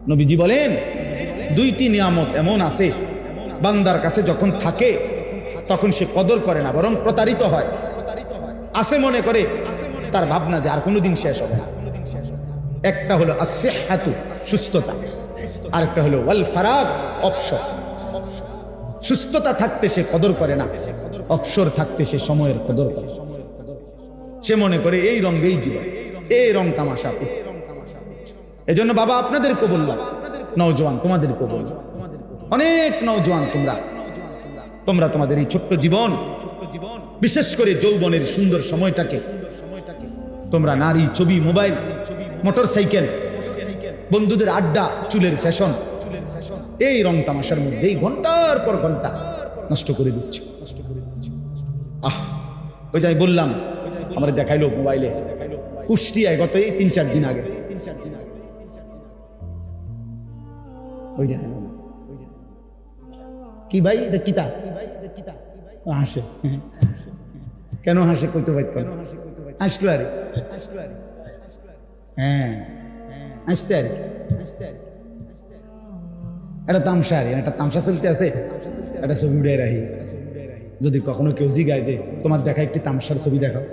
নবীজি বলেন দুইটি নিয়ামত এমন আছে বান্দার কাছে যখন থাকে তখন সে কদর করে না, বরং প্রতারিত হয়। আছে মনে করে তার ভাবনা যে আর কোনোদিন শেষ হবে না। একটা হলো আসিহাতু, সুস্থতা, আরেকটা হলো ওয়াল ফারাগ, অবসর। সুস্থতা থাকতে সে কদর করে না, অবসর থাকতে সে সময়ের কদর করে। সে মনে করে এই রঙেই জীবন, এই রং তামাশা। এজন্য বাবা আপনাদেরকে বললাম, নওজোয়ান তোমাদেরকে বললাম, অনেক নওজোয়ান তোমরা তোমাদের এই ছোট্ট জীবন, বিশেষ করে যৌবনের সুন্দর সময়টাকে তোমরা নারী, ছবি, মোবাইল, মোটরসাইকেল, বন্ধুদের আড্ডা, চুলের ফ্যাশন, এই রং তামাশার মধ্যেই ঘন্টার পর ঘন্টা নষ্ট করে দিচ্ছ। ওই যাই বললাম, আমার দেখাইলো মোবাইলে কুষ্টিয়ায় গত এই 3-4 দিন আগে, ওই দেখাইলো কি ভাই এটা কিতা হাসে, কেন হাসে কইতে পারত না, আসলো আরে হ্যাঁ আসছে আর একটা তামসা, আর একটা তামসা চলতে আছে, একটা ছবি উড়ে রাখি। যদি কখনো কেউ জিগায় যে তোমার দেখা একটি তামসার ছবি দেখাও,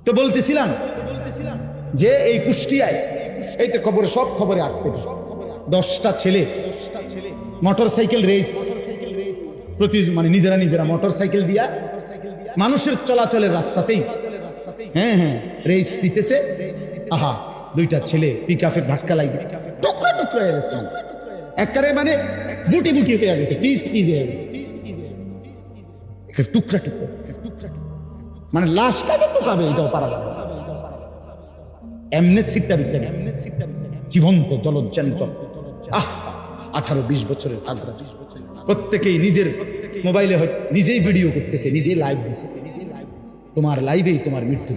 তো বলতেছিলাম যে এই কুষ্টিয়ায় এই তো খবরে, সব খবরে আসছে 10টা ছেলে মোটরসাইকেল রেস, প্রতি মানে নিজেরা মোটরসাইকেল দিয়া মানুষের চলাচলের রাস্তাতেই রেস দিতেছে। আহা, 2টা ছেলে পিকআপের ধাক্কা লাগে টুকরা টুকরা হয়ে গেছে, একবারে মানে বুটি বুটি হয়ে গেছে, পিস পিস হয়ে গেছে, টুকরা টুকরা, মানে লাশটা যে টুকাবে এটাও পারা যাবে। এমনি সিটটা বিটটা জীবন্ত জলজ্যান্ত। 18-20 বছরের আগ্রা, প্রত্যেকেই নিজের মোবাইলে নিজেই ভিডিও করতেছে, নিজেই লাইভ দিচ্ছে। তোমার লাইভেই তোমার মৃত্যু,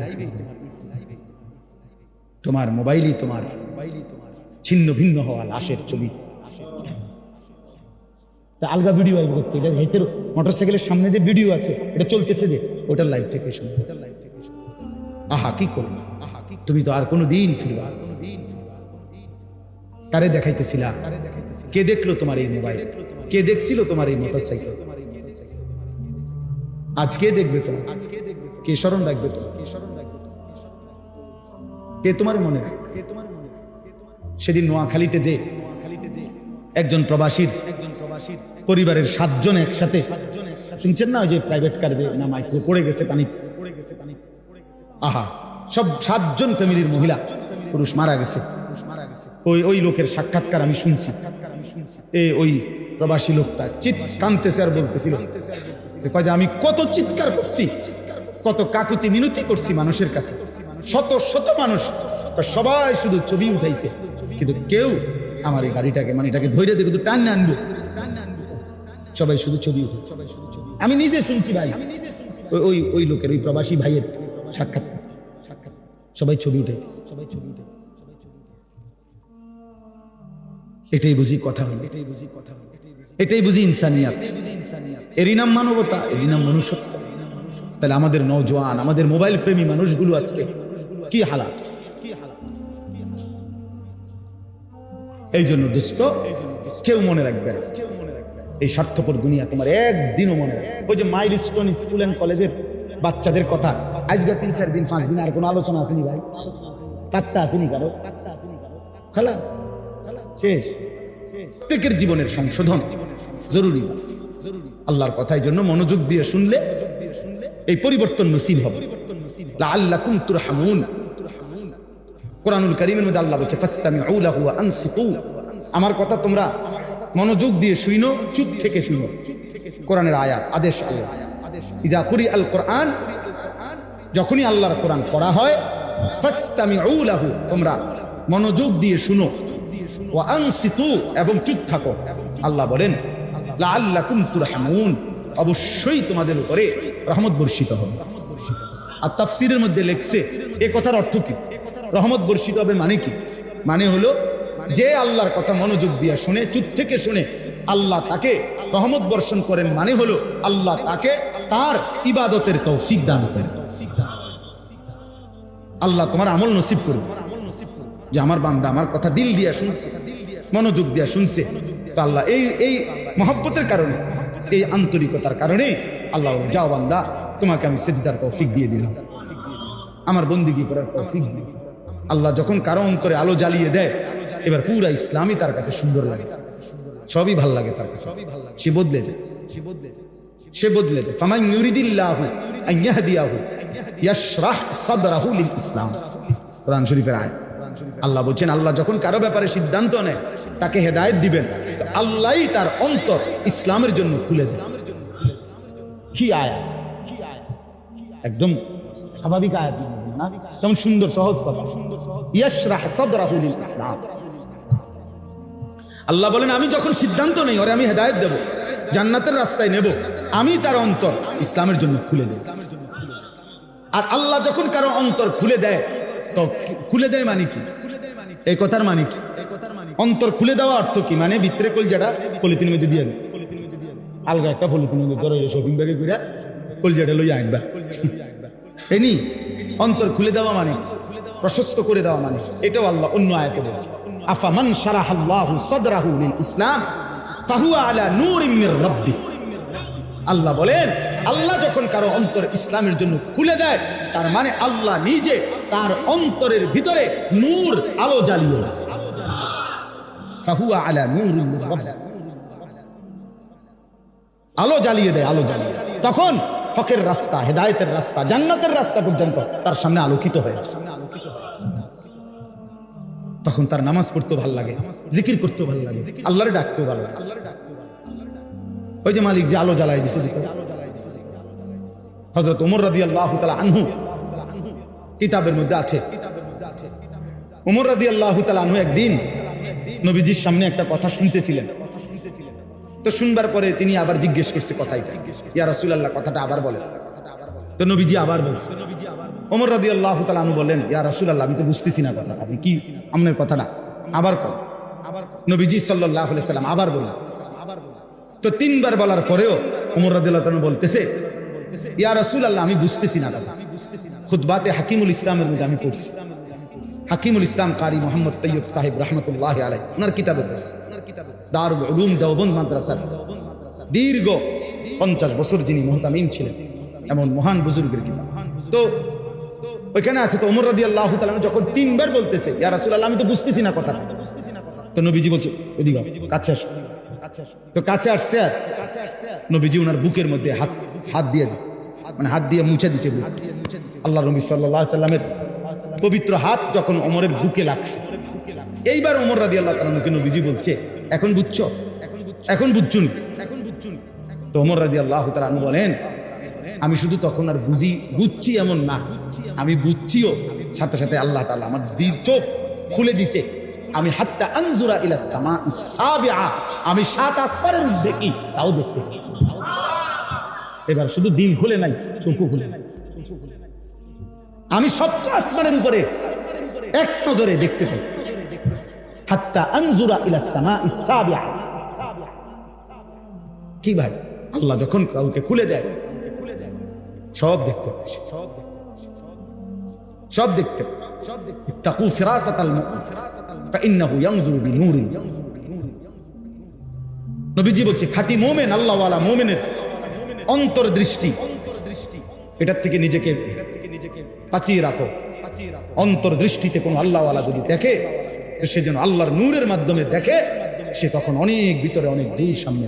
তোমার মোবাইলই তোমার ছিন্ন ভিন্ন হওয়া লাশের ছবি। তা আলগা ভিডিও আইব করতে, এটা হেতের মোটরসাইকেলের সামনে যে ভিডিও আছে এটা চলতেছে, যে ওটার লাইভ থেকে শুনে। আহা কি করবে, তুমি তো আর কোনো দিন ফিরবা। কারে দেখাইতেছিলা? কে দেখলো তোমার এই মোবাইল? কে দেখছিল তোমার এই মোটরসাইকেল? আজ কে দেখবে তোমার? কে স্মরণ রাখবে তোমার? কে তোমার মনে রাখবে? সেদিন নোয়াখালীতে যে একজন প্রবাসীর পরিবারের 7 জন একসাথে, শুনছেন না, ওই যে প্রাইভেট কার যে না মাইক্রো পড়ে গেছে পানি, আহা সব 7 জন ফ্যামিলির মহিলা পুরুষ মারা গেছে। ওই লোকের সাক্ষাৎকার আমি শুনছি। ওই প্রবাসী লোকটা কাঁদতেছে আর বলতেছিল যে কয় যে আমি কত চিৎকার করছি, কত কাকুতি মিনতি করছি মানুষের কাছে, শত শত মানুষ, সবাই শুধু ছবি উঠাইছে, কিন্তু কেউ আমার এই গাড়িটাকে মানে এটাকে ধৈর্য দিয়ে কিন্তু টান আনবে, সবাই শুধু ছবি উঠেছে। আমি নিজে শুনছি ভাই, ওই লোকের, ওই প্রবাসী ভাইয়ের সাক্ষাৎকার, সবাই ছবি উঠাইতেছে। এটাই বুঝি কথা হলো, এটাই বুঝি ইনসানিয়াত। এরই নাম মানবতা, এরই নাম মনুষ্যত্ব। তাহলে আমাদের নওজোয়ান, আমাদের মোবাইল প্রেমী মানুষগুলো আজকে কি হালাত। এই জন্য দোস্ত, কেউ মনে রাখবে না এই স্বার্থপর দুনিয়া তোমার একদিনও মনে রাখবে। ওই যে মাইলস্টোন স্কুল এন্ড কলেজের বাচ্চাদের কথা আজকে 3-4 দিন 5 দিন আর কোনো আলোচনা আসেনি ভাই, পাত্তা আসেনি কারো, খালাস শেষ। প্রত্যেকের জীবনের সংশোধন জরুরি। আল্লাহর কথা এই জন্য মনোযোগ দিয়ে শুনলে এই পরিবর্তন নসিব হবে। লাআল্লাকুম তুরহামুন, কোরআনুল কারীমের মধ্যে আল্লাহ বলছে ফাসতামিউ লাহু ওয়া আনসিতু, আমার কথা তোমরা মনোযোগ দিয়ে শুনো, চুপ থেকে শুনো। কোরআনের আয়াত, আদেশ আল্লাহ। ইজা কুরিআল কোরআন, যখনই আল্লাহর কোরআন পড়া হয়, ফাসতামিউ লাহু, তোমরা মনোযোগ দিয়ে শুনো, ওয়া আনসিতু, এবং চুপ থাকো। আল্লাহ বলেন লাআল্লাকুম তুরহামুন, অবশ্যই তোমাদের উপরে রহমত বর্ষিত হবে। আর তাফসীরের মধ্যে লেখছে এই কথার অর্থ কি, রহমত বর্ষিত হবে মানে কি? মানে হলো যে আল্লাহর কথা মনোযোগ দিয়ে শুনে, চুপ থেকে শুনে, আল্লাহ তাকে রহমত বর্ষণ করেন। মানে হলো আল্লাহ তাকে তার ইবাদতের তৌফিক দান করেন। আল্লাহ তোমার আমল নসিব করবে, যে আমার বান্দা আমার কথা দিল দিয়া শুনছে, মনোযোগ দিয়া শুনছে। তো আল্লাহ এই মহব্বতের কারণে, এই আন্তরিকতার কারণে আল্লাহ যাও বান্দা, তোমাকে আমি সেজদার তৌফিক দিয়ে দিলাম, আমার বন্দিগি করার তৌফিক দিলাম। আল্লাহ যখন কারো অন্তরে আলো জ্বালিয়ে দেয়, এবার পুরা ইসলামই তার কাছে সুন্দর লাগে, সবই ভাল লাগে তার কাছে, সে বদলে যায়, সে বদলে যায়। ফামান ইউরিদিল্লাহু আন ইয়াহদিয়াহু ইয়াশরাহ সাদরাহু লিল ইসলাম, কোরআন শরীফের আয়াত। আল্লাহ বলছেন, আল্লাহ যখন কারো ব্যাপারে সিদ্ধান্ত নেয়, তাকে হেদায়েত দিবেন, তো আল্লাহই তার অন্তর ইসলামের জন্য খুলে দেয়। কি আয়াত, একদম স্বাভাবিক আয়াত না, কেমন সুন্দর সহজ কথা। ইয়াশরাহ সাদরাহু লিল ইসলাম, আল্লাহ বলেন আমি যখন সিদ্ধান্ত নেই, ওরে আমি হেদায়েত দেব, জান্নাতের রাস্তায় নেব, আমি তার অন্তর ইসলামের জন্য খুলে দেব। আর আল্লাহ যখন কারো অন্তর খুলে দেয়, তো খুলে দেয় মানে কি, এই কথার মানে কি? অন্তর খুলে দেওয়া অর্থ কি? মানে ভিতরে কলজাটা পলিথিন মধ্যে দিয়ে দেয়, আলগা একটা পলিথিন মধ্যে ধরো শপিং ব্যাগে করে কলজাটা লইয়া আনবা, এনি অন্তর খুলে দেওয়া মানে, প্রশস্ত করে দেওয়া মানে। এটাও আল্লাহ অন্য আয়াতে বলছে, আফামান শারাহাল্লাহু সাদরাহু লিল ইসলাম ফাহুয়া আলা নূরিম মির রাব্বিহ। আল্লাহ বলেন, আল্লাহ যখন কারো অন্তর ইসলামের জন্য খুলে দেয়, তার মানে আল্লাহ নিজে তার অন্তরের ভিতরে নূর, আলো জ্বালিয়ে দেয়। ফাহুয়া আলা নূরিম মির রাব্বিহ, আলো জ্বালিয়ে দেয়, আলো জ্বালিয়ে দেয়। তখন হকের রাস্তা, হেদায়েতের রাস্তা, জান্নাতের রাস্তা পর্যন্ত তার সামনে আলোকিত হয়েছে। তখন তার নামাজ পড়তে ভালো লাগে, জিকির করতে ভালো লাগে, আল্লাহর ডাকতেও ভালো লাগে। ওই যে মালিক যে আলো জ্বালাই দিছে, হযরত ওমর রাদিয়াল্লাহু তাআলা আনহু কিতাবের মধ্যে আছে, ওমর রাদিয়াল্লাহু তাআলা আনহু একদিন নবীজির সামনে একটা কথা শুনতেছিলেন। তো শুনবার পরে তিনি আবার জিজ্ঞেস করছে কথাটা, ইয়া রাসূলুল্লাহ কথাটা আবার বলেন। তো নবীজি আবার বলছে, ওমর রাদিয়াল্লাহু তাআলা আনহু বলেন, ইয়া রাসূলুল্লাহ আমি তো বুঝতেছি না কথা, আপনি কি আপনার কথাটা আবার কর। নবীজি সাল্লাল্লাহু আলাইহি সাল্লাম আবার বললেন। তো তিনবার বলার পরেও ওমর রাদিয়াল্লাহু তাআলা বলতেছে, ইয়া রাসূলুল্লাহ আমি বুঝতেছি না কথা। খুতবাতে হাকিমুল ইসলামের মধ্যে আমি পড়ছি, হাকিমুল ইসলাম কারি মোহাম্মদ তৈয়ব সাহেব রহমতুল্লাহ আলাইহি, ওনার কিতাবে পড়ছি, দারুল উলুম দেওবন্দ মাদ্রাসার দীর্ঘ 50 বছর যিনি মুহতামিম ছিলেন, এমন মহান বুজুর্গের কিতাব। তো ওইখানে আছে, তো ওমর রাদিয়াল্লাহু তাআলা যখন তিনবার বলতেছে, ইয়া রাসূলুল্লাহ আমি তো বুঝতেছি না কথা, তো নবীজি বলছে এদিকে কাছে আসো। তো কাছে আসছে, আর নবীজি ওনার বুকের মধ্যে হাত দিয়ে দিছে, মানে হাত দিয়ে মুছে দিছে। আল্লাহ নবী সাল্লাল্লাহু আলাইহি সাল্লামের পবিত্র হাত যখন ওমরের বুকে লাগছে, এইবার ওমর রাদিয়াল্লাহু তাআলা নবীজি বলছে, এখন বুঝছো, এখন বুঝছুন। তো ওমর রাদিয়াল্লাহু তাআলা বলেন, আমি শুধু তখন আর বুঝছি এমন না, আমি বুঝছিও, সাথে সাথে আল্লাহ তাআলা আমার দিল চোখ খুলে দিছে। আমি হাত্তা আনজুরা ইলা সামা সাবিআ, আমি 7 আসমানের দেখি, তাও দেখতে পাচ্ছি। এবার শুধু দিল খুলে নাই, চোখও খুলে নাই, আমি 7 আসমানের উপরে এক নজরে দেখতে পাচ্ছি। হাত্তা আনজুরা ইলা সামা সাবিআ। কি ভাই, আল্লাহ যখন কাউকে খুলে দেয়, সব দেখতে পায়, সব দেখতে পায়। ইত্তাকু ফিরাসাতাল মুমিন ফাইন্নাহু ইয়ানজুরু বিনূরিন। নবীজি বলছে, খাঁটি মুমিন, আল্লাহওয়ালা মুমিনের অন্তর্দৃষ্টি, এটার থেকে নিজেকে বাঁচিয়ে রাখো। অন্তর্দৃষ্টিতে কোন আল্লাহওয়ালা যদি দেখে, তো সে যেন আল্লাহর নূরের মাধ্যমে দেখে, সে তখন অনেক ভিতরে, অনেক দূর সামনে।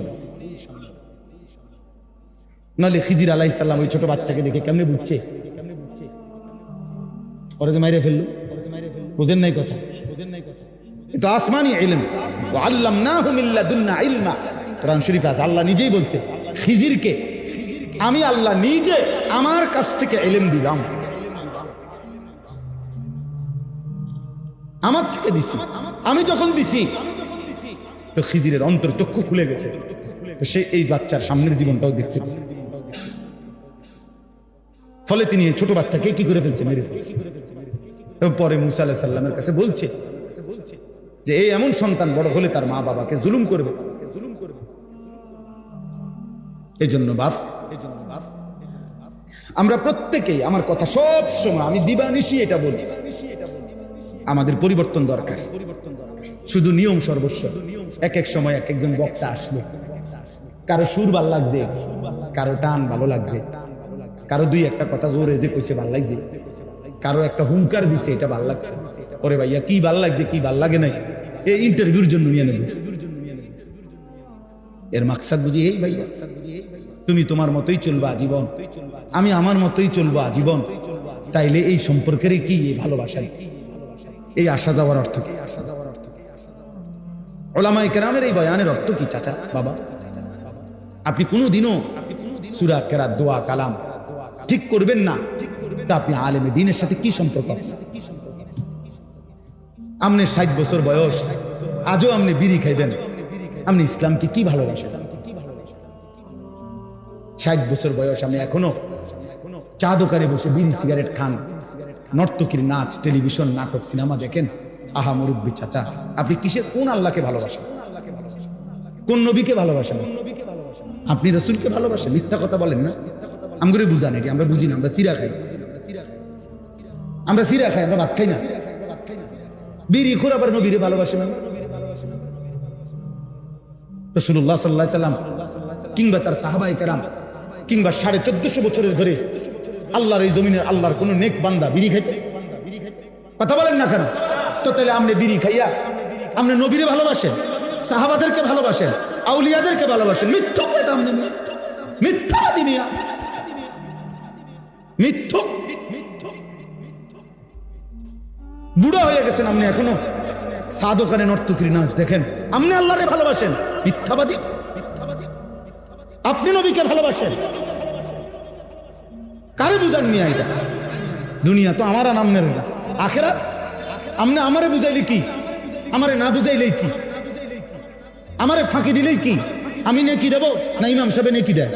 নাহলে খিজির আলাইহিস সালাম ওই ছোট বাচ্চাকে দেখে কেমনে বুঝছে, ওরা যে মাইরে ফেললো, বুঝেন নাই কথা, এটা আসমানি ইলম। ওয়া আল্লামনাহু মিন লাদুন্না ইলমা, কোরআন শরীফে আছে, আল্লাহ নিজেই বলছে খিজিরকে, আমি আল্লাহ নিজে আমার কাছ থেকে ইলম দিলাম, আমার থেকে দিছি। আমি যখন দিছি, তো খিজিরের অন্তর চক্ষু খুলে গেছে, তো সে এই বাচ্চার সামনের জীবনটাও দেখতে পাচ্ছে। ফলে তিনি এই ছোট বাচ্চাকে কি করে ফেলছে, মেরে ফেলছে। পরে মুসা আলাইহিস সালামের কাছে বলছে যে এই এমন সন্তান বড় হলে তার মা বাবাকে জুলুম করবে। এই জন্য বাপ আমরা প্রত্যেকেই, আমার কথা সব সময় আমি দিবানিশি এটা বলি, আমাদের পরিবর্তন দরকার। শুধু নিয়ম সর্বস্ব। এক এক সময় এক একজন বক্তা আসলো, কারো সুর ভাল লাগছে, কারো টান ভালো লাগছে, কারো দুই একটা কথা জোরে যে কইছে ভাল লাগছে, কারো একটা হুঙ্কার দিছে এটা ভাল লাগছে। ওরে ভাইয়া কি ভাল লাগছে কি ভাল লাগে নাই এই ইন্টারভিউর জন্য নিয়ে নেব। এর মাকসাদ বুঝি এই ভাইয়া, তুমি তোমার মতোই চলবা আজীবন, আমি আমার মতোই চলবো আজীবন। তাইলে এই সম্পর্কের কি এই ভালোবাসা, এই আসা যাওয়ার অর্থ কি? ওলামায়ে কেরামের এই বয়ানের অর্থ কি চাচা বাবা? আপনি কোনোদিনও সূরা কেরাত দোয়া কালাম ঠিক করবেন না, তা আপনি আলেমে দ্বীনের সাথে কি সম্পর্ক? আপনি 60 বছর বয়স, আজও আপনি বিড়ি খাইবেন, আপনি ইসলামকে কি ভালোবাসেন? 60 বছর বয়স, আপনি এখনো চা দোকানে বসে বিড়ি সিগারেট খান, নর্তকীর নাচ, টেলিভিশন, নাটক, সিনেমা দেখেন। আহা মুরব্বী চাচা, আপনি কিসের, কোন আল্লাহকে ভালোবাসেন? কোন নবীকে ভালোবাসেন? আপনি রাসূলকে ভালোবাসেন? মিথ্যা কথা বলেন না। আমগুলো বুঝান, এটি আমরা বুঝি না। আমরা সিরা খাই, আমরা সিরা খাই, আমরা ভাত খাই না। বিড়ি খোর আবার নবীরে ভালোবাসেন? রাসূলুল্লাহ সাল্লাল্লাহু আলাইহি সাল্লাম কিংবা তার সাহাবায়ে কেরাম কিংবা 1450 বছরের ধরে আল্লাহর এই জমিনের আল্লাহর কোন নেক বান্দা বিড়ি খাইতে? কথা বলেন না কেন? তো তাহলে আপনি বিড়ি খাইয়া আপনি নবীরে ভালোবাসেন, সাহাবাদেরকে ভালোবাসেন, আউলিয়াদেরকে ভালোবাসেন? মিথ্যুক, এটা আপনি মিথ্যাবাদী মিয়া, মিথ্যুক। বুড়া হয়ে গেছেন আপনি, এখনো চা দোকানে নর্তকীর নাচ দেখেন, আপনি আল্লাহরে ভালোবাসেন? মিথ্যাবাদী। আপনি নবীকে ভালোবাসেন, কারে বুঝান মিয়া? এটা দুনিয়া তো আমার নামের, আখেরাত আমনে আমারে বুঝাইলে কি, আমারে না বুঝাইলেই কি, আমারে ফাঁকি দিলেই কি? আমি নেকি দেব না ইমাম সাহেব নেকি দেয়?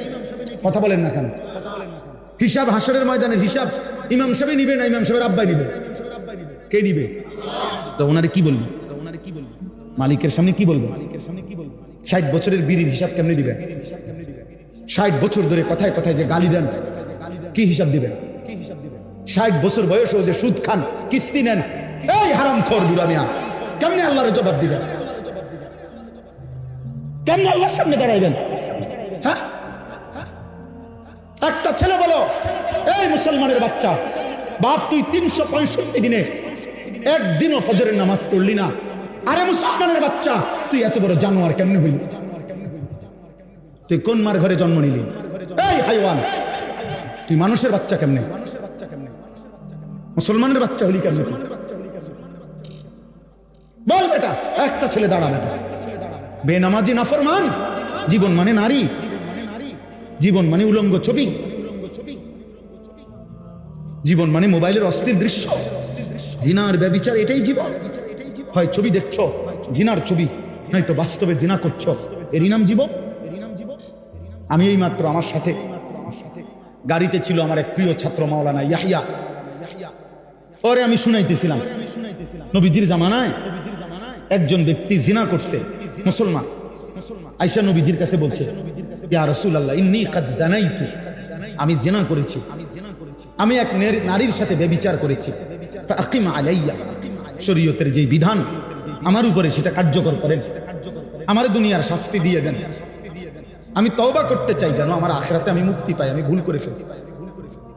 কথা বলেন না কেন? হিসাব হাসরের ময়দানের হিসাব ইমাম সাহেব নিবে না ইমাম সাহেবের আব্বাই নিবে? কে নিবে? তো ওনারে কি বলবো? মালিকের সামনে কি বলবো? 60 বছরের বিড়ির হিসাব কেমনে দিবে? 60 বছর ধরে কথায় কথায় যে গালি দেন, কি হিসাব দিবেন? 60 বছর বয়সেও যে সুদ খান, কিস্তি নেন, এই হারামখোর বুড়া মিয়া, কেমনে আল্লাহর জবাব দিবেন? কেমনে আল্লাহর সামনে দাঁড়াইবেন? হ্যাঁ, একটা ছেলে বলো, এই মুসলমানের বাচ্চা, বাপ তুই 365 দিনে একদিনও ফজরের নামাজ পড়লি না, আরে মুসলমানের বাচ্চা তুই এত বড় জানোয়ার কেমনে হইলি? তুই কোন মার ঘরে জন্ম নিলি? এই হাইওয়ান, তুই মানুষের বাচ্চা কেমনে? মুসলমানের বাচ্চা হলি কেমনে? বল বেটা, একটা ছেলে দাঁড়া বেটা। বেনামাজি নাফরমান, জীবন মানে নারী, জীবন মানে উলঙ্গ ছবি, জীবন মানে মোবাইলের অস্থির দৃশ্য, জিনার ব্যভিচার, এটাই জীবন। হয় ছবি দেখছো জিনার ছবি, নয়তো বাস্তবে জিনা করছো, এরই নাম জীবন। আমি এই মাত্র আমার সাথে গাড়িতে ছিল আমার এক প্রিয় ছাত্র মাওলানা ইয়াহিয়া, পরে আমি শুনাইতেছিলাম নবীজির জামানায় একজন ব্যক্তি জিনা করছে, মুসলমান, আয়েশা নবীজির কাছে বলছে, ইয়া রাসূলুল্লাহ ইন্নী কাদ জানাইতু, আমি জিনা করেছি, আমি এক নারীর সাথে ব্যভিচার করেছি, ফাকিম আলাইয়া, শরীয়তের যে বিধান আমার উপরে সেটা কার্যকর করেন, আমার দুনিয়ার শাস্তি দিয়ে দেন, আমি তওবা করতে চাই যেন আমার আখিরাতে আমি মুক্তি পাই, আমি ভুল করে ফেলছি।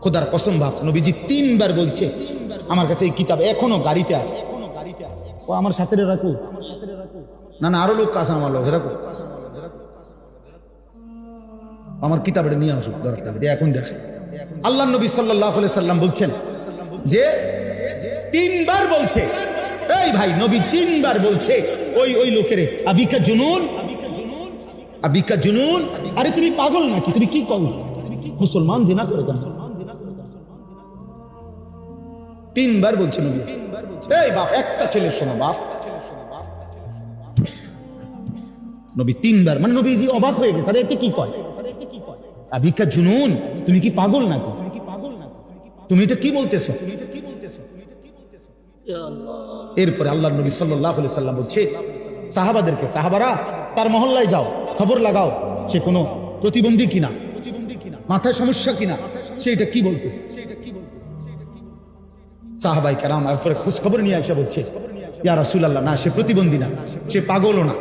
খোদার কসম বাপ, নবীজি 3 বার বলছে, আমার কাছে এই কিতাব এখনো গাড়িতে আছে, ও আমার সাথে রাখো, না না আরো লোক কাছে আমার লোক রাখো, আমার কিতাবটা নিয়ে আসুক দরকার, এখন দেখে। আল্লাহ নবী সাল্লাল্লাহু আলাইহি সাল্লাম বলছেন যে 3 বার বলছে, এই ভাই নবী 3 বার বলছে ওই লোকেরে, আবিকা জুনুন, আবিকা জুনুন, আরে তুমি পাগল নাকি, তুমি কি করো? মুসলমান জিনা করে কেন? 3 বার বলছে নবী। এই বাপ, একটা ছেলে শোনো বাপ, নবী 3 বার, মানে নবীজি অবাক হয়ে গেছে, আরে এতে কি কয়? আবিকা জুনুন, তুমি কি পাগল নাকি? তুমি এটা কি বলতেছো? এরপরে আল্লাহর নবী সাল্লাল্লাহু আলাইহি সাল্লাম বলছে সাহাবাদেরকে, সাহাবারা তার মহল্লায় যাও, খবর লাগাও সে কোনো প্রতিবন্ধী কিনা। মাথায় সমস্যা কিনা সেইটা কি বলতেছে। সাহাবাই কেরাম এরপরে খোঁজ খবর নিয়ে এসে বলছে, ইয়া রাসূলুল্লাহ, না সে প্রতিবন্ধী না, সে পাগলও না,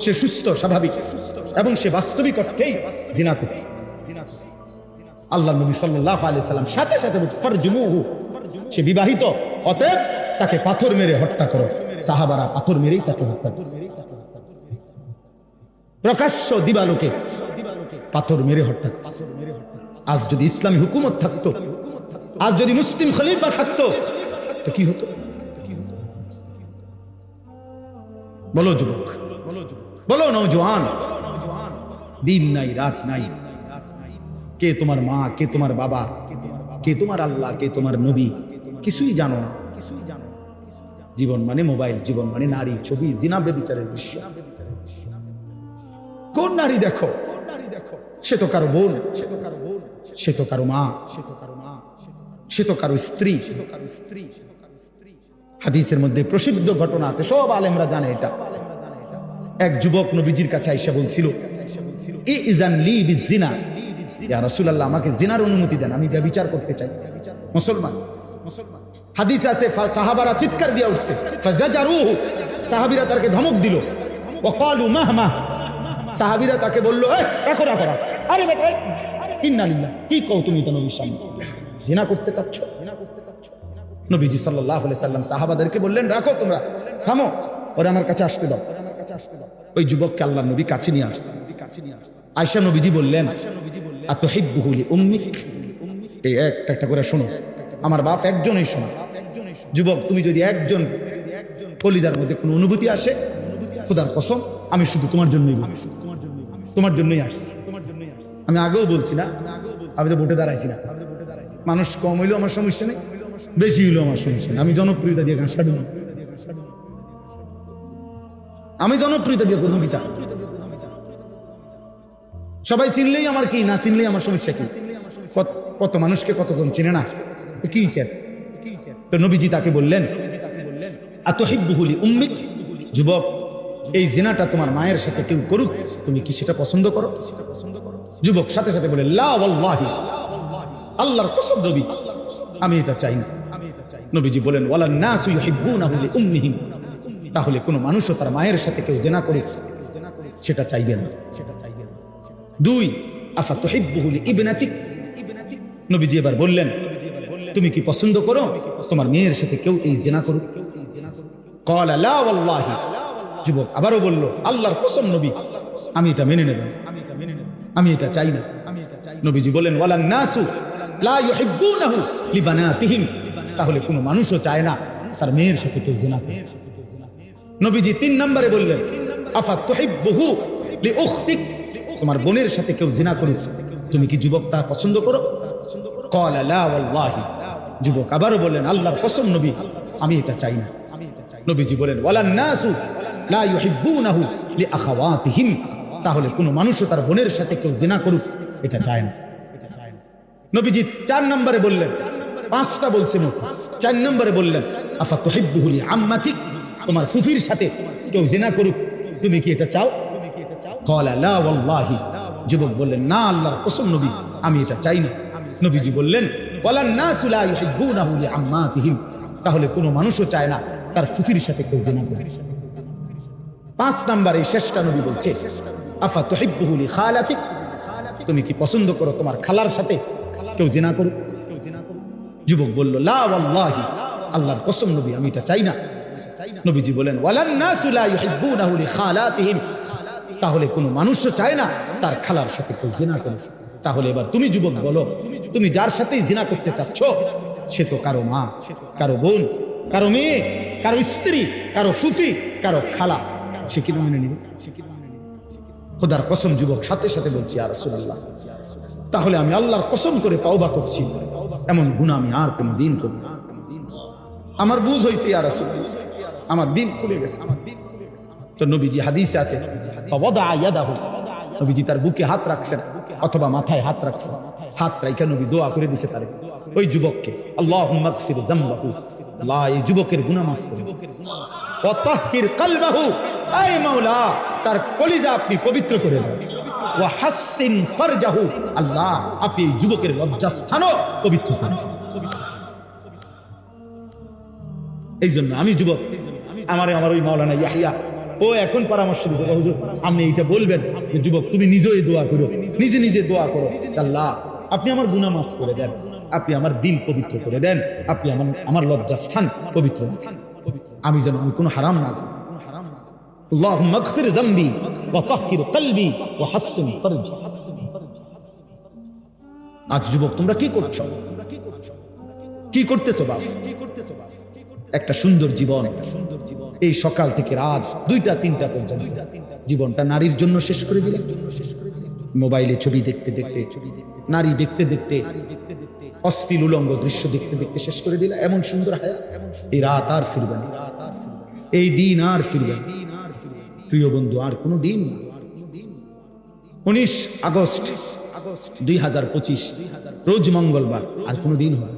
সে সুস্থ স্বাভাবিক এবং সে বাস্তবিক অর্থেই জিনা করছে। আল্লাহ নবী সাল্লাল্লাহু আলাইহি সাল্লাম সাথে সাথে বলছে, ফারজুমুহু, সে বিবাহিত, অতএব তাকে পাথর মেরে হত্যা করো। সাহাবারা পাথর মেরেই তাকে হত্যা করছে। প্রকাশ্য দিবালোকে পাথর মেরে হত্যা করছে। আজ যদি ইসলামী হুকুমত থাকতো, আজ যদি মুসলিম খলিফা থাকতো, তো কি হতো? বলো যুবক, বলো নওজোয়ান, দিন নাই রাত নাই, কে তোমার মা, কে তোমার বাবা, কে তোমার আল্লাহ, কে তোমার নবী, কিছুই জানো না। জীবন মানে মোবাইল, জীবন মানে নারী, ছবি, জিনা, ব্যভিচারের দৃশ্য। কোন নারী দেখো, সে তো কারো বোন, সে তো কারো মা, সে তো কারো স্ত্রী। হাদিসের মধ্যে প্রসিদ্ধ ঘটনা আছে, সব আলেমরা জানে এটা। এক যুবক নবীজির কাছে আইসা বলছিল, ইজান লি বিজিনা, ইয়া রাসূলুল্লাহ, আমাকে জিনার অনুমতি দেন, আমি ব্যভিচার করতে চাই। মুসলমান, হাদিসে আছে সাহাবারা চিৎকার দিয়ে উঠছে, ফাজাজারুহু, সাহাবীরা তাকে ধমক দিল। ওয়াকালু মাহমা, সাহাবীরা তাকে বলল, এই রাখো রাখো রাখো, আরে বেটা, ইন্না লিল্লাহ, কি কও তুমি তো নবীর সামনে জিনা করতে চাচ্ছ? নবীজি সাল্লাল্লাহু আলাইহি সাল্লাম সাহাবাদেরকে বললেন, রাখো তোমরা, থামো, ওরে আমার কাছে আসতে দাও। ওই যুবককে আল্লাহর নবী কাছে নিয়ে আসছে। আয়েশা নবীজি বললেন, আতুহিব্বুহু লিউম্মিক, এই একটা করে শোনো, আমার বাপ একজনই শোনো। যুবক, তুমি যদি একজন কলিজার মধ্যে কোনো অনুভূতি আসে, খোদার কসম আমি শুধু তোমার জন্যই বলছি, তোমার জন্যই আসছি। আমি আগেও বলছি না, আমি তো ভোটে দাঁড়াইছি না। মানুষ কম হইলেও আমার সমস্যা নেই, বেশি হইলেও আমার সমস্যা নেই। আমি জনপ্রিয়তা দিয়ে ঘাস কাটব না, আমি জনপ্রিয়তা দিয়ে করবো গীতা। সবাই চিনলেই আমার কি, না চিনলেই আমার সমস্যা কি? কত মানুষকে কতজন চিনে না, কি স্যার? তো নবীজি তাকে বললেন, আতুহিব্বুহু লিউম্মিক, যুবক, এই জিনাটা তোমার মায়ের সাথে কেউ করুক, তুমি কি সেটা পছন্দ করো? যুবক সাথে সাথে বলে, লা ওয়াল্লাহি, আল্লাহর কসম নবী, আমি এটা চাই না। নবীজি বলেন, ওয়ালান নাসু ইউহিব্বুনাহু লিউম্মিহিম, তাহলে কোনো মানুষও তার মায়ের সাথে কেউ জিনা করুক সেটা চাইবে না। দুই, আফাতুহিব্বুহু লিইবনাতিক, নবীজি এবার বললেন, তুমি কি পছন্দ করো তোমার মেয়ের সাথে কেউ এই জিনা করুক? ক্বালা লা ওয়াল্লাহি, যুবক আবারও বলল, আল্লাহর কসম নবী, আমি এটা মেনে নেব, আমি এটা চাই না। নবীজি বলেন, ওয়ালান নাসু লা ইউহিব্বুনাহু লিবানাতিহিম, তাহলে কোনো মানুষও চায় না তার মেয়ের সাথে কেউ জিনা করে। নবীজি 3 নম্বরে বললেন, আফাতুহিব্বুহু লিউখতিক, তোমার বোনের সাথে কেউ জিনা করুক, তুমি কি যুবক তা পছন্দ করো? ক্বালা লা ওয়াল্লাহি, যুবক আবারও বললেন, আল্লাহর কসম নবী, আমি এটা চাই না। নবীজি বলেন, ওয়ালান নাসু লা ইউহিব্বুনাহু লিআখাওয়াতিহিম, তাহলে কোনো মানুষও তার বোনের সাথে কেউ জিনা করুক এটা চায় না। নবীজি 4 নম্বরে বললেন, 5টা বলছে মুখ, 4 নম্বরে বললেন, আফাতুহিব্বুহু লিআম্মাতিক, তোমার ফুফির সাথে কেউ জিনা করুক, তুমি কি এটা চাও? ক্বালা লা ওয়াল্লাহি, যুবক বললেন, না আল্লাহর কসম নবী, আমি এটা চাই না। নবীজি বললেন, ওয়ালান নাসু লা ইউহিব্বুনাহু লিআম্মাতিহিম, তাহলে কোনো মানুষও চায় না তার ফুফির সাথে কেউ জিনা করে। 5 নম্বরে শেষটা নবী বলছে, আফাতুহিব্বুহু লিখালাতিক, তুমি কি পছন্দ করো তোমার খালার সাথে কেউ জিনা করুক? যুবক বলল, লা ওয়াল্লাহি, আল্লাহর কসম নবী, আমি এটা চাই না। নবীজি বলেন, ওয়ালান নাসু লা ইউহিব্বুনাহু লিখালাতিহিম, তাহলে কোনো মানুষও চায় না তার খালার সাথে কেউ জিনা করে। তাহলে এবার তুমি যুবক বলো, তুমি যার সাথেই জিনা করতে চাচ্ছ সে তো কারো মা, কারো বোন, কারো মেয়ে, কারো স্ত্রী, কারো ফুফি, কারো খালা, সে কি মেনে নিবে? খোদার কসম যুবক সাথে সাথে বলছি, ইয়া রাসূলুল্লাহ, তাহলে আমি আল্লাহর কসম করে তওবা করছি, এমন গুনাহ আমি আর কোনদিন করব না। আমার বুঝ হইছে ইয়া রাসূলুল্লাহ, আমার দিল খুলে গেছে। তো নবীজি হাদিসে আছে, ফাওয়াদা ইয়াদাহু, নবীজি তার বুকে হাত রাখছেন অথবা মাথায় হাত রাখছেন, হাত রাইখা নবী দোয়া করে দিছে তারে, ওই যুবককে, আল্লাহুম্মা গফির যামবাহু, আল্লাহ এই যুবকের গুনাহ মাফ করুন, ওয়া তাহহির কলবাহু, আয় মাওলা তার কলিজা আপনি পবিত্র করে দেন। ওয়া হাসসিন ফারজাহু, আল্লাহ আপনি এই যুবকের লজ্জাস্থানও পবিত্র করুন। এই জন্য আমি যুবক, আমার ওই মাওলানা ইয়াহিয়া ও এখন পরামর্শ দিতে, হুজুর আপনি এইটা বলবেন যে যুবক তুমি নিজেই দোয়া করো, নিজে নিজে দোয়া করো, আল্লাহ আপনি আমার গুনাহ মাফ করে দেন, আপনি আমার দিল পবিত্র করে দেন, আপনি আমার লজ্জাস্থান পবিত্র দেন, আমি যেন আমি কোনো হারাম না করি। আল্লাহুম্মা আগফির যামবি ওয়া তাহহির কলবি ওয়া হাসসিন ফারজি। আজ যুবক তোমরা কি করছো, কি করতেছো বাপ? একটা সুন্দর জীবন, এই সকাল থেকে রাত 2টা-3টা পর্যন্ত জীবনটা নারীর জন্য শেষ করে দিলে। মোবাইলে ছবি দেখতে দেখতে, নারী দেখতে দেখতে, অশ্লীল উলঙ্গ দৃশ্য দেখতে দেখতে শেষ করে দিলে। এমন সুন্দর হায়াত, এই রাত আর ফিরবে না, এই দিন আর ফিরবে না প্রিয় বন্ধু, আর কোনো দিন না। 19 আগস্ট 2025 রোজ মঙ্গলবার, আর কোনো দিন হবে।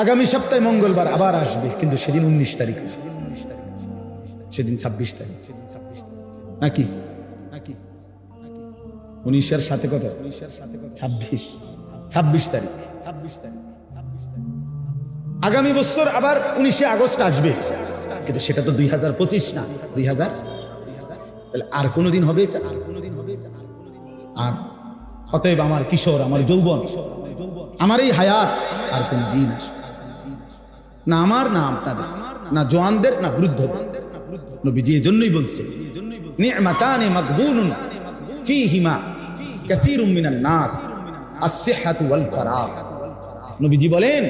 আগামী সপ্তাহে মঙ্গলবার আবার আসবে, কিন্তু সেদিন 19 তারিখ, সেদিন 26 তারিখ নাকি? 19-এর সাথে কত? 26 তারিখ। আগামী বছর আবার 19 আগস্ট আসবে, কিন্তু সেটা তো 2025 না, 2000। তাহলে আর কোনোদিন হবে এটা? আর অতএব আমার কিশোর, আমার যৌবন, আমার এই হায়াত আর কোন দিন আসবে না, আমার না আপনাদের, না জওয়ানদের, না বৃদ্ধদের। নবীজি এজন্যই বলছে নি'মাতানি মাগবুনুন ফীহিমা কাসীরুম মিনান নাস আস-সিহহাতু ওয়াল ফারাগ। নবীজি বলেন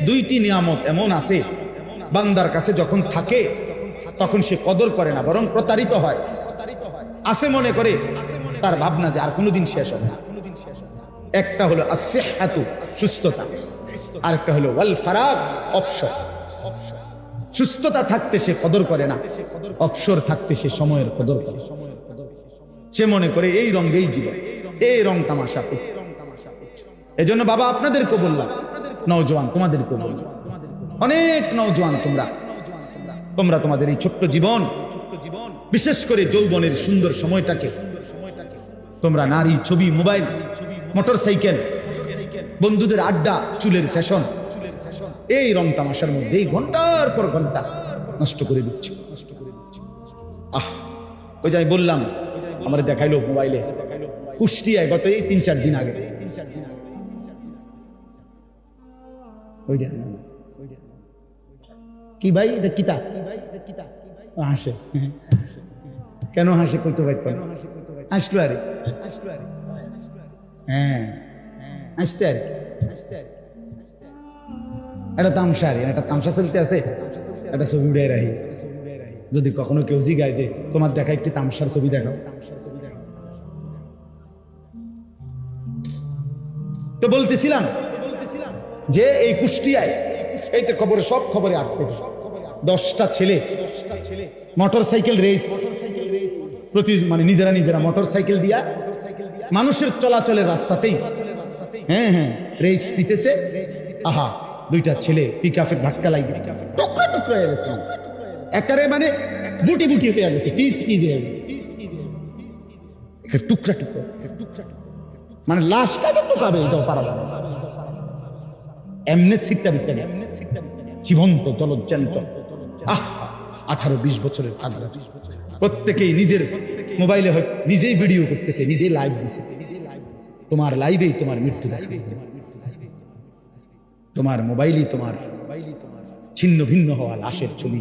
2টি নিয়ামত এমন আছে বান্দার কাছে যখন থাকে তখন সে কদর করে না, বরং প্রতারিত হয়। আছে মনে করে, তার ভাবনা যে আর কোনোদিন শেষ হবে না। একটা হলো আস-সিহহাতু, সুস্থতা, আরেকটা হলো ওয়াল ফারাগ, অবসর। সুস্থতা থাকতে সে কদর করে না, অবসর থাকতে সে সময়ের কদর করে। সে মনে করে এই রঙেই জীবন, এই রং তামাশা। এজন্য বাবা আপনাদেরকে বললাম, নওজোয়ান তোমাদেরকে বললাম, অনেক নওজোয়ান তোমরা তোমাদের এই ছোট্ট জীবন, বিশেষ করে যৌবনের সুন্দর সময়টাকে তোমরা নারী, ছবি, মোবাইল, মোটরসাইকেল, বন্ধুদের আড্ডা, চুলের ফ্যাশন, এই রং তামাশার মধ্যে ঘন্টার পর ঘন্টা নষ্ট করে দিচ্ছ। ওই যে আমি বললাম, আমার দেখাইলো মোবাইলে কুষ্টিয়ায় গত এই 3-4 দিন আগে, কি ভাই এটা কিতা হাসে, কেন হাসে কইতে পারত না, আসলো আরে, হ্যাঁ আসছে আর কি, এটা তামসা, আর একটা তামসা চলতে আছে, একটা ছবি উড়ে রাখি। যদি কখনো কেউ জিগায় যে তোমার দেখা একটি তামসার ছবি দেখাও, তো বলতেছিলাম যে এই কুষ্টিয়ায় এইতে খবরে, সব খবরে আসছে 10টা ছেলে মোটরসাইকেল রেস, মানে নিজেরা মোটরসাইকেল দিয়া মানুষের চলাচলের রাস্তাতেই রেস দিতেছে। আহা, 2টা ছেলে পিকআপের ধাক্কা লাগে টুকরা টুকরা হয়ে গেছে, একারে মানে বুটি বুটি হয়ে গেছে, পিস পিস হয়ে গেছে, টুকরা টুকরা, মানে লাশটা যে টুকাবে এটাও পারা যাবে না। এমনি ছিটটা বিটটা গেছে, জীবন্ত জলজ্যান্ত। 18-20 বছরের আগ্রা, প্রত্যেকেই নিজের মোবাইলে নিজেই ভিডিও করতেছে, নিজেই লাইভ দিছে। তোমার লাইভেই তোমার মৃত্যু দেখবে, তোমার মোবাইলই তোমার ছিন্ন ভিন্ন হওয়া লাশের ছবি।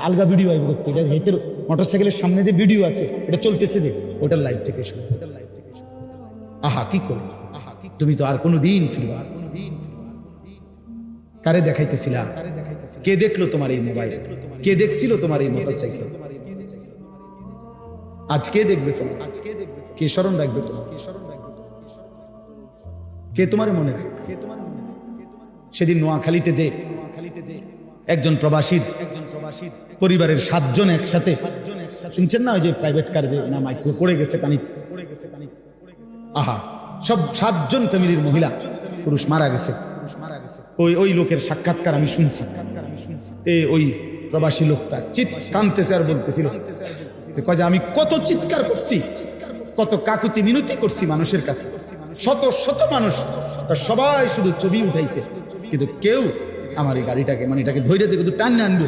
আলগা ভিডিও আইব করতে, এটা হেতের মোটরসাইকেলের সামনে যে ভিডিও আছে এটা চলতেছে, দেখ ওটার লাইভ থেকে শুনে। আহা কি করো, তুমি তো আর কোনো দিন ফিরবা। কারে দেখাইতেছিলা? কে দেখলো তোমার এই মোবাইল? কে দেখছিল তোমার এই মোটরসাইকেল? আজ কে দেখবে তোমার? কে স্মরণ রাখবে তোমার? কে তোমার মনে রাখবে? সেদিন নোয়াখালীতে যে একজন প্রবাসীর পরিবারের 7 জন একসাথে, শুনছেন না, ওই যে প্রাইভেট কার যে না মাইক্রো পড়ে গেছে পানি, আহা সব 7 জন ফ্যামিলির মহিলা পুরুষ মারা গেছে। ওই লোকের সাক্ষাৎকার আমি শুনছি। ওই প্রবাসী লোকটা কাঁদতেছে আর বলতেছিল যে কয় যে আমি কত চিৎকার করছি, কত কাকুতি মিনতি করছি মানুষের কাছে, শত শত মানুষ, তা সবাই শুধু ছবি উঠাইছে, কিন্তু কেউ আমার এই গাড়িটাকে মানে এটাকে ধৈর্যে কিন্তু টান আনবে,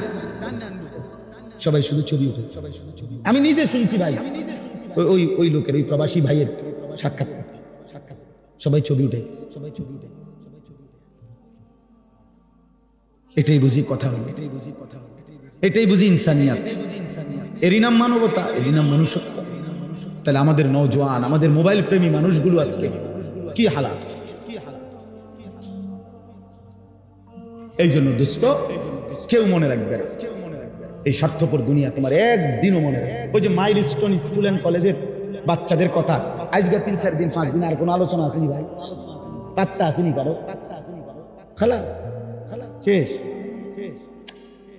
সবাই শুধু ছবি উঠে। আমি নিজে শুনছি ভাই, ওই ওই লোকের ওই প্রবাসী ভাইয়ের সাক্ষাৎ, সবাই ছবি উঠে, এটাই বুঝি কথা হলো, এটাই বুঝি ইনসানিয়াত, এরই নাম মানবতা, এরই নাম মনুষ্যত্ব। তাহলে আমাদের নওজোয়ান, আমাদের মোবাইল প্রেমী মানুষগুলো আজকে কি হালাত। এই জন্য দোস্ত, কেউ মনে রাখবে না এই স্বার্থপর দুনিয়া তোমার একদিনও মনে রাখবে। ওই যে মাইলস্টোন স্কুল অ্যান্ড কলেজের বাচ্চাদের কথা, আজকে 3-4 দিন 5 দিন আর কোনো আলোচনা আসেনি ভাই, পাত্তা আসেনি কারো, খালাস শেষ।